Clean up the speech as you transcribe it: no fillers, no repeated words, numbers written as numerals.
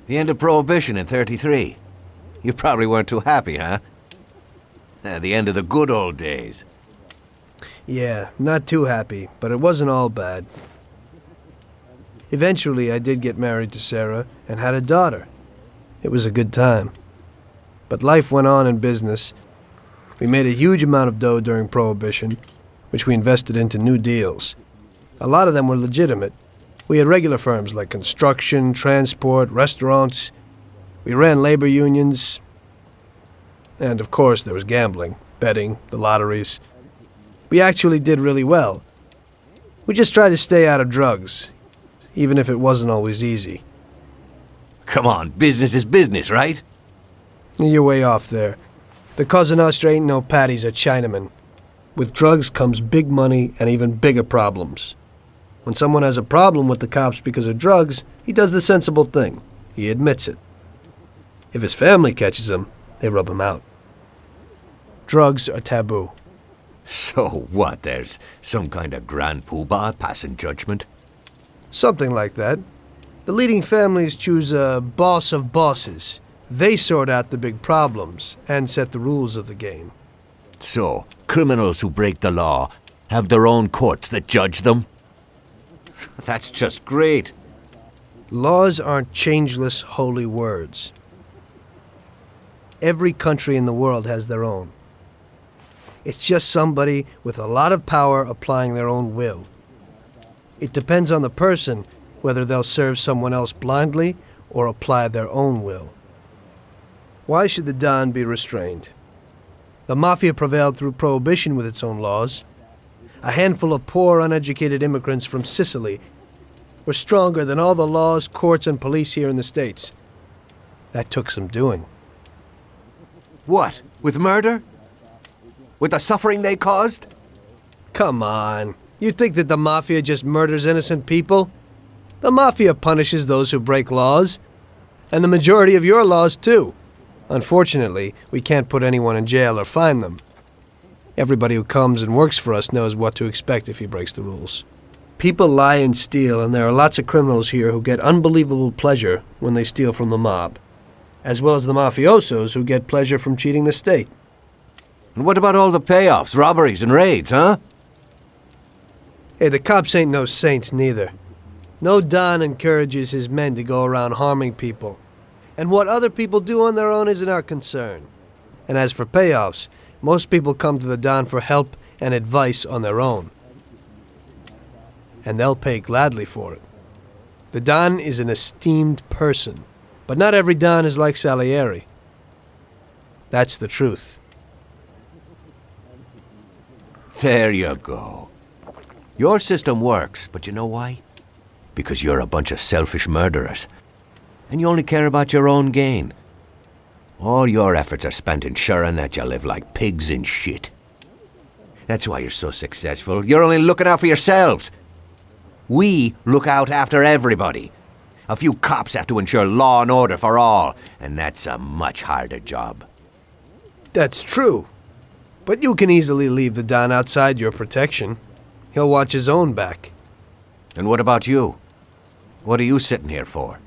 The end of Prohibition in '33. You probably weren't too happy, huh? The end of the good old days. Yeah, not too happy, but it wasn't all bad. Eventually, I did get married to Sarah and had a daughter. It was a good time. But life went on in business. We made a huge amount of dough during Prohibition, which we invested into new deals. A lot of them were legitimate. We had regular firms like construction, transport, restaurants. We ran labor unions. And of course, there was gambling, betting, the lotteries. We actually did really well. We just tried to stay out of drugs, even if it wasn't always easy. Come on, business is business, right? You're way off there. The Cosa Nostra ain't no patties or Chinamen. With drugs comes big money and even bigger problems. When someone has a problem with the cops because of drugs, he does the sensible thing. He admits it. If his family catches him, they rub him out. Drugs are taboo. So what, there's some kind of grand poobah passing judgment? Something like that. The leading families choose a boss of bosses. They sort out the big problems and set the rules of the game. So, criminals who break the law have their own courts that judge them? That's just great. Laws aren't changeless holy words. Every country in the world has their own. It's just somebody with a lot of power applying their own will. It depends on the person whether they'll serve someone else blindly or apply their own will. Why should the Don be restrained? The Mafia prevailed through Prohibition with its own laws. A handful of poor, uneducated immigrants from Sicily were stronger than all the laws, courts, and police here in the States. That took some doing. What? With murder? With the suffering they caused? Come on. You think that the Mafia just murders innocent people? The Mafia punishes those who break laws. And the majority of your laws, too. Unfortunately, we can't put anyone in jail or fine them. Everybody who comes and works for us knows what to expect if he breaks the rules. People lie and steal, and there are lots of criminals here who get unbelievable pleasure when they steal from the mob, as well as the mafiosos who get pleasure from cheating the state. And what about all the payoffs, robberies, and raids, huh? Hey, the cops ain't no saints neither. No Don encourages his men to go around harming people. And what other people do on their own isn't our concern. And as for payoffs, most people come to the Don for help and advice on their own. And they'll pay gladly for it. The Don is an esteemed person, but not every Don is like Salieri. That's the truth. There you go. Your system works, but you know why? Because you're a bunch of selfish murderers. And you only care about your own gain. All your efforts are spent ensuring that you live like pigs in shit. That's why you're so successful. You're only looking out for yourselves. We look out after everybody. A few cops have to ensure law and order for all, and that's a much harder job. That's true. But you can easily leave the Don outside your protection. He'll watch his own back. And what about you? What are you sitting here for?